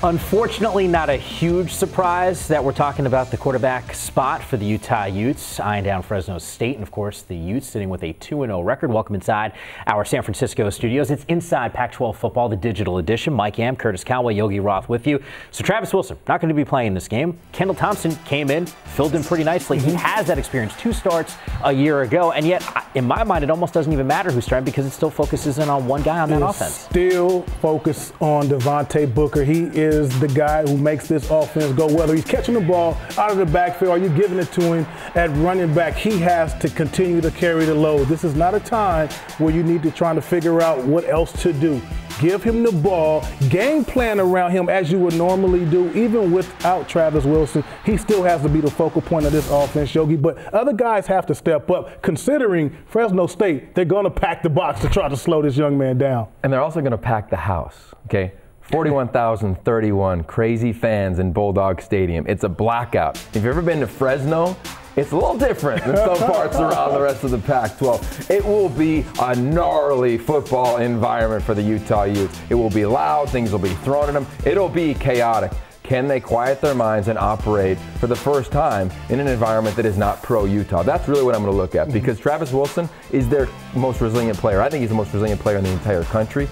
Unfortunately, not a huge surprise that we're talking about the quarterback spot for the Utah Utes, eyeing down Fresno State, and of course the Utes sitting with a 2-0 record. Welcome inside our San Francisco studios. It's Inside Pac-12 Football, the digital edition. Mike Yam, Curtis Callaway, Yogi Roth with you. So Travis Wilson not going to be playing this game. Kendall Thompson came in, filled in pretty nicely. He has that experience, 2 starts a year ago, and yet in my mind it almost doesn't even matter who's starting because it still focuses in on one guy on that offense. Still focus on Devontae Booker. He is the guy who makes this offense go. Whether he's catching the ball out of the backfield or you're giving it to him at running back, he has to continue to carry the load. This is not a time where you need to try to figure out what else to do. Give him the ball, game plan around him as you would normally do. Even without Travis Wilson, he still has to be the focal point of this offense, Yogi. But other guys have to step up. Considering Fresno State, they're going to pack the box to try to slow this young man down. And they're also going to pack the house, okay? 41,031 crazy fans in Bulldog Stadium. It's a blackout. If you've ever been to Fresno, it's a little different than some parts around the rest of the Pac-12. It will be a gnarly football environment for the Utah Utes. It will be loud, things will be thrown at them. It'll be chaotic. Can they quiet their minds and operate for the first time in an environment that is not pro-Utah? That's really what I'm going to look at, because Travis Wilson is their most resilient player. I think he's the most resilient player in the entire country.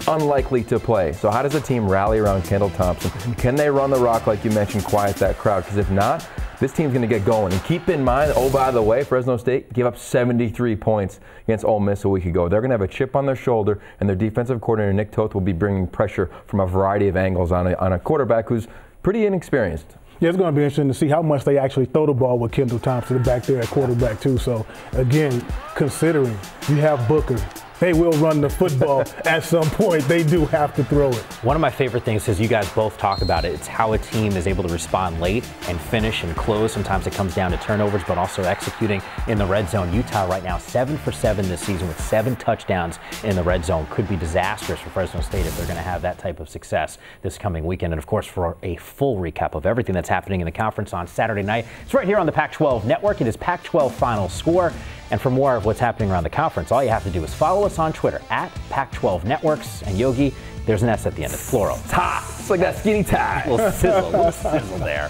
Unlikely to play. So how does a team rally around Kendall Thompson? Can they run the rock, like you mentioned, quiet that crowd? Because if not, this team's going to get going. And keep in mind, oh, by the way, Fresno State gave up 73 points against Ole Miss a week ago. They're going to have a chip on their shoulder, and their defensive coordinator, Nick Toth, will be bringing pressure from a variety of angles on a quarterback who's pretty inexperienced. Yeah, it's going to be interesting to see how much they actually throw the ball with Kendall Thompson back there at quarterback, too. So, again, considering you have Booker, they will run the football at some point. They do have to throw it. One of my favorite things is you guys both talk about it. It's how a team is able to respond late and finish and close. Sometimes it comes down to turnovers, but also executing in the red zone. Utah right now 7 for 7 this season with 7 touchdowns in the red zone. Could be disastrous for Fresno State if they're going to have that type of success this coming weekend. And of course, for a full recap of everything that's happening in the conference on Saturday night, it's right here on the Pac-12 Network. It is Pac-12 Final Score. And for more of what's happening around the conference, all you have to do is follow us on Twitter at Pac-12 Networks. And Yogi, there's an S at the end. It's plural. It's hot. It's like that skinny tie. Little sizzle there.